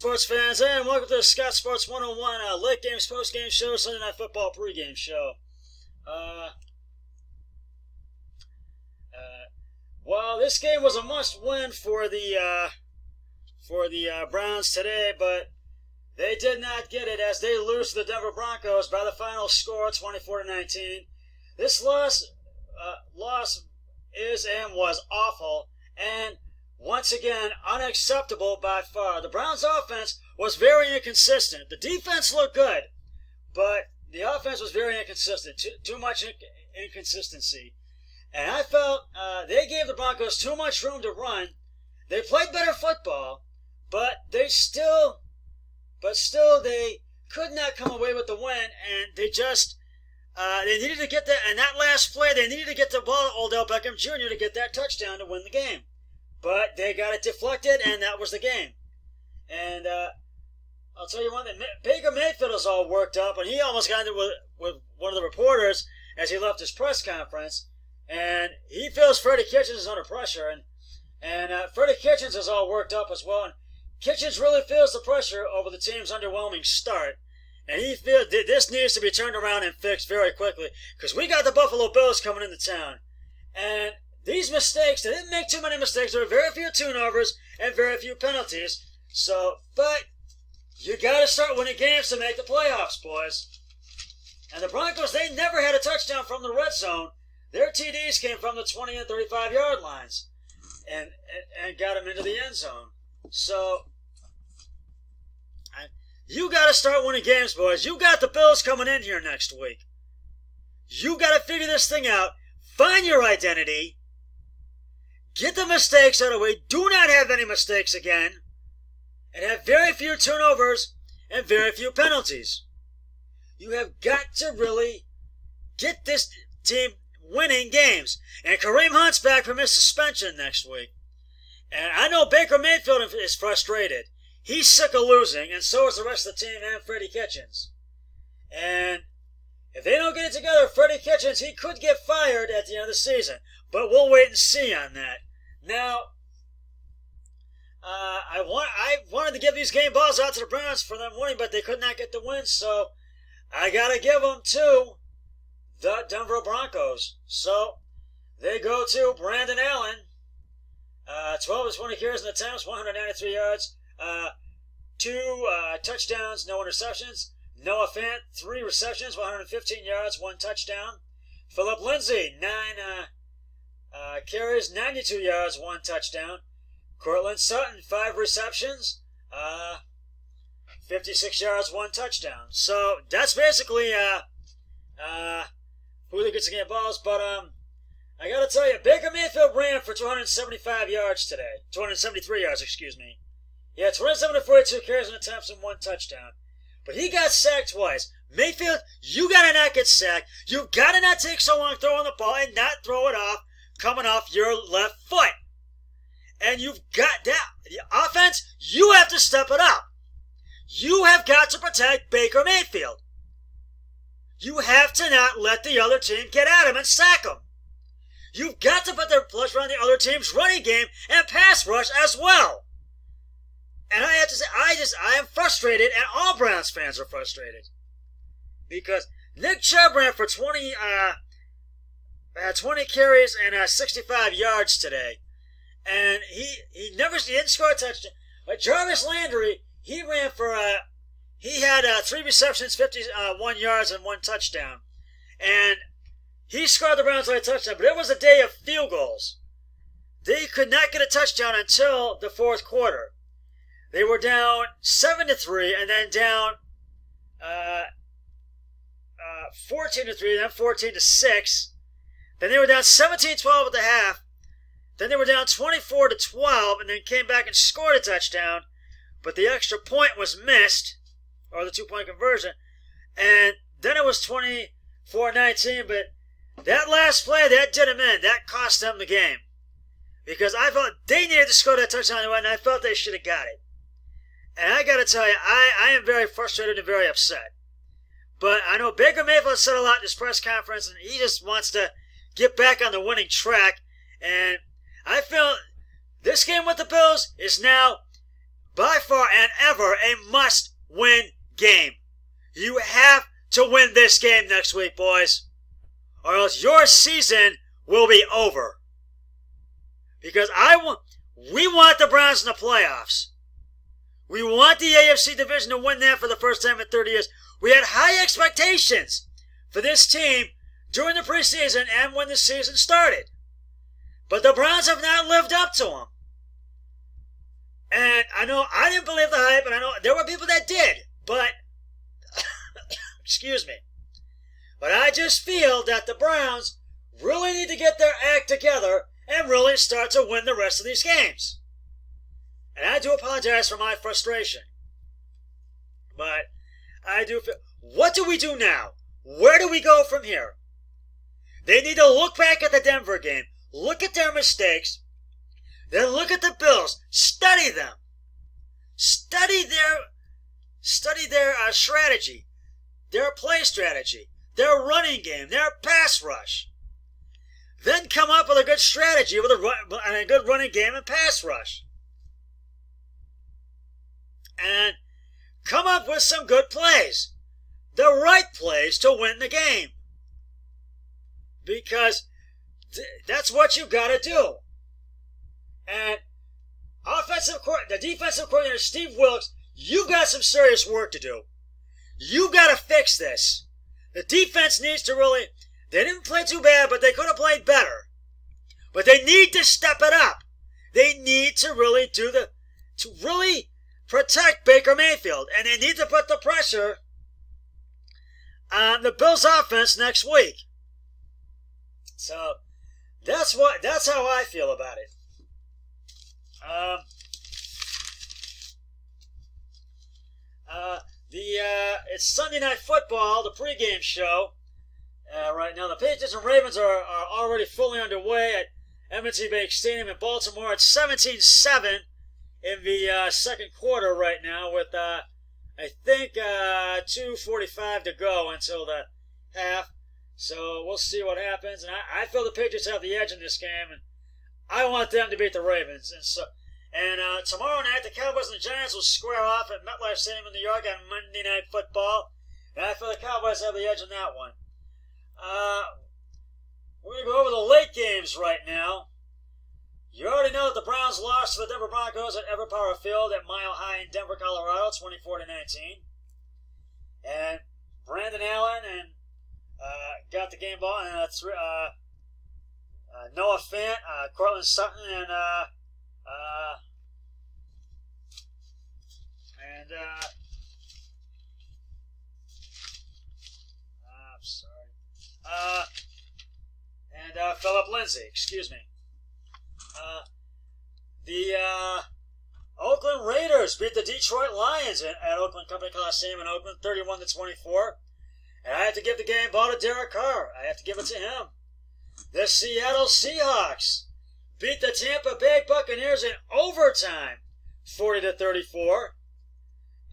Sports fans, and welcome to the Scott Sports 101 late games, post game show, Sunday Night Football pregame show. Well, this game was a must-win for the Browns today, but they did not get it as they lose to the Denver Broncos by the final score, 24-19. This loss is and was awful, and once again, unacceptable by far. The Browns' offense was very inconsistent. The defense looked good, but the offense was very inconsistent. Too much inconsistency. And I felt they gave the Broncos too much room to run. They played better football, but still they could not come away with the win, and they needed to get that. And that last play, they needed to get the ball to Odell Beckham Jr. to get that touchdown to win the game. But they got it deflected, and that was the game. And I'll tell you one thing. Baker Mayfield is all worked up, and he almost got into it with one of the reporters as he left his press conference. And he feels Freddie Kitchens is under pressure. And Freddie Kitchens is all worked up as well. And Kitchens really feels the pressure over the team's underwhelming start. And he feels this needs to be turned around and fixed very quickly, because we got the Buffalo Bills coming into town. And these mistakes, they didn't make too many mistakes. There were very few turnovers and very few penalties. But you got to start winning games to make the playoffs, boys. And the Broncos, they never had a touchdown from the red zone. Their TDs came from the 20 and 35-yard lines and got them into the end zone. So you got to start winning games, boys. You got the Bills coming in here next week. You got to figure this thing out. Find your identity. Get the mistakes out of the way. Do not have any mistakes again. And have very few turnovers and very few penalties. You have got to really get this team winning games. And Kareem Hunt's back from his suspension next week. And I know Baker Mayfield is frustrated. He's sick of losing, and so is the rest of the team and Freddie Kitchens. And if they don't get it together, Freddie Kitchens, he could get fired at the end of the season. But we'll wait and see on that. Now, I wanted to give these game balls out to the Browns for them winning, but they could not get the win, so I got to give them to the Denver Broncos. So they go to Brandon Allen, 12 of 20 carries and attempts, 193 yards, 2 touchdowns, no interceptions. Noah Fant, 3 receptions, 115 yards, 1 touchdown. Philip Lindsay, 9 carries, 92 yards, 1 touchdown. Cortland Sutton, 5 receptions, 56 yards, 1 touchdown. So that's basically who they gets to get balls. But I got to tell you, Baker Mayfield ran for 273 yards today. He had 27 to 42 carries and attempts and 1 touchdown. But he got sacked twice. Mayfield, you got to not get sacked. You got to not take so long throwing the ball and not throw it off coming off your left foot. And you've got that. The offense, you have to step it up. You have got to protect Baker Mayfield. You have to not let the other team get at him and sack him. You've got to put the pressure on the other team's running game and pass rush as well. And I have to say, I am frustrated, and all Browns fans are frustrated. Because Nick Chubb ran for 20 carries and 65 yards today. And he didn't score a touchdown. But Jarvis Landry, he ran for, he had 3 receptions, 51 yards, and 1 touchdown. And he scored the Browns a touchdown, but it was a day of field goals. They could not get a touchdown until the 4th quarter. They were down 7-3, and then down 14-3, then 14-6. Then they were down 17-12 at the half. Then they were down 24-12, and then came back and scored a touchdown. But the extra point was missed, or the 2-point conversion. And then it was 24-19, but that last play, that did them in. That cost them the game. Because I thought they needed to score that touchdown anyway, and I felt they should have got it. And I got to tell you, I am very frustrated and very upset. But I know Baker Mayfield said a lot in his press conference, and he just wants to get back on the winning track. And I feel this game with the Bills is now by far and ever a must-win game. You have to win this game next week, boys, or else your season will be over. Because we want the Browns in the playoffs. We want the AFC division to win that for the first time in 30 years. We had high expectations for this team during the preseason and when the season started. But the Browns have not lived up to them. And I know I didn't believe the hype, and I know there were people that did, but, excuse me. But I just feel that the Browns really need to get their act together and really start to win the rest of these games. And I do apologize for my frustration. But I do feel, what do we do now? Where do we go from here? They need to look back at the Denver game, look at their mistakes, then look at the Bills, study them. Study their strategy, their play strategy, their running game, their pass rush. Then come up with a good strategy with a good running game and pass rush. And come up with some good plays. The right plays to win the game. Because that's what you got to do. And the defensive coordinator, Steve Wilks, you've got some serious work to do. You've got to fix this. The defense needs to really, they didn't play too bad, but they could have played better. But they need to step it up. They need to really to really protect Baker Mayfield. And they need to put the pressure on the Bills offense next week. So that's how I feel about it. It's Sunday Night Football, the pregame show. Right now, the Patriots and Ravens are already fully underway at M&T Bank Stadium in Baltimore. It's 17-7 in the second quarter right now, with I think 2:45 to go until the half. So we'll see what happens. And I feel the Patriots have the edge in this game, and I want them to beat the Ravens. And tomorrow night, the Cowboys and the Giants will square off at MetLife Stadium in New York on Monday Night Football. And I feel the Cowboys have the edge in that one. We're going to go over the late games right now. You already know that the Browns lost to the Denver Broncos at Everett Power Field at Mile High in Denver, Colorado, 24-19. And Brandon Allen got the game ball, and Noah Fant, Cortland Sutton, and I'm sorry. And Philip Lindsay, excuse me. The Oakland Raiders beat the Detroit Lions at Oakland Company Coliseum in Oakland, 31-24. And I have to give the game ball to Derek Carr. I have to give it to him. The Seattle Seahawks beat the Tampa Bay Buccaneers in overtime, 40-34.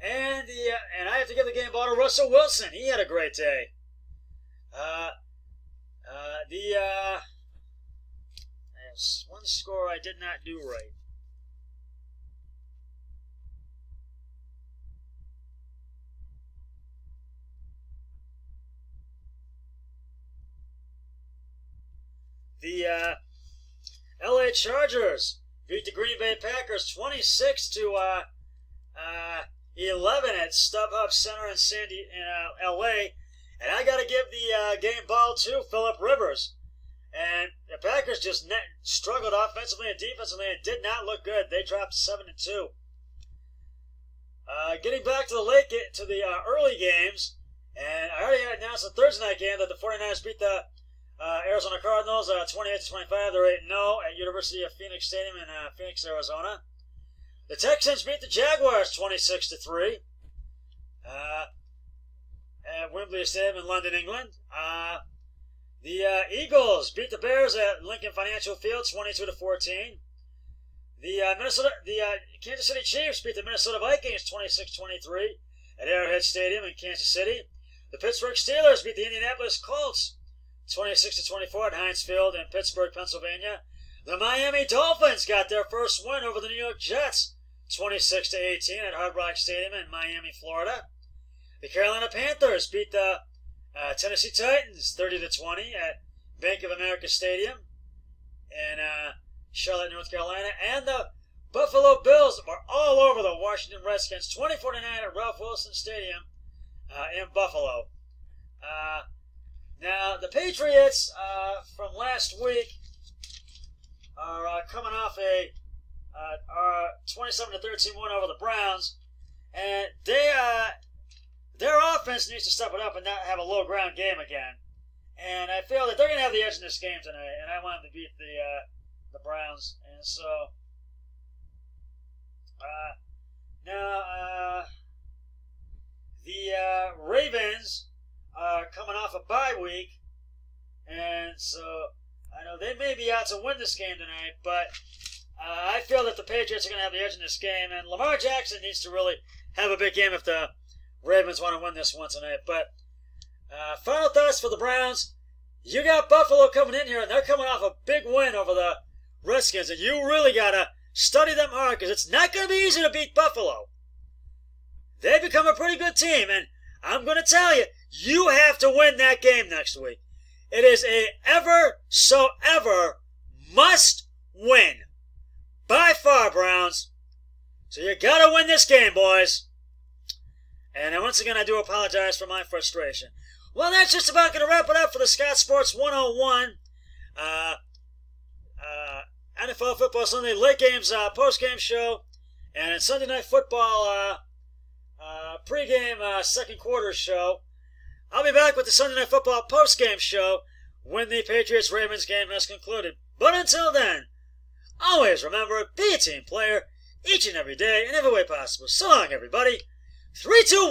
And I have to give the game ball to Russell Wilson. He had a great day. There's one score I did not do right. The LA Chargers beat the Green Bay Packers 26-11 at StubHub Center in LA. And I got to give the game ball to Phillip Rivers. And the Packers just struggled offensively and defensively and did not look good. They dropped 7-2. Getting back to the early games, and I already had announced the Thursday night game that the 49ers beat the Arizona Cardinals 28-25. They're 8-0 at University of Phoenix Stadium in Phoenix, Arizona. The Texans beat the Jaguars 26-3 at Wembley Stadium in London, England. The Eagles beat the Bears at Lincoln Financial Field 22-14. The Kansas City Chiefs beat the Minnesota Vikings 26-23 at Arrowhead Stadium in Kansas City. The Pittsburgh Steelers beat the Indianapolis Colts 26-24 at Heinz Field in Pittsburgh, Pennsylvania. The Miami Dolphins got their first win over the New York Jets 26-18 at Hard Rock Stadium in Miami, Florida. The Carolina Panthers beat the Tennessee Titans 30-20 at Bank of America Stadium in Charlotte, North Carolina. And the Buffalo Bills were all over the Washington Redskins 24-9 at Ralph Wilson Stadium in Buffalo. Now, the Patriots from last week are coming off a 27-13 win over the Browns, and their offense needs to step it up and not have a low ground game again. And I feel that they're going to have the edge in this game tonight, and I want them to beat the Browns. And so now the Ravens are coming off a bye week, and so I know they may be out to win this game tonight, but I feel that the Patriots are going to have the edge in this game, and Lamar Jackson needs to really have a big game if the Ravens want to win this one tonight. But final thoughts for the Browns. You got Buffalo coming in here, and they're coming off a big win over the Redskins, and you really got to study them hard because it's not going to be easy to beat Buffalo. They've become a pretty good team, and I'm going to tell you, you have to win that game next week. It is a ever must win. By far, Browns. So you got to win this game, boys. And once again, I do apologize for my frustration. Well, that's just about going to wrap it up for the Scott Sports 101. NFL Football Sunday late games post-game show. And Sunday Night Football pre-game second quarter show. I'll be back with the Sunday Night Football post-game show when the Patriots-Ravens game has concluded. But until then, always remember, be a team player each and every day in every way possible. So long, everybody. 3, 2, 1.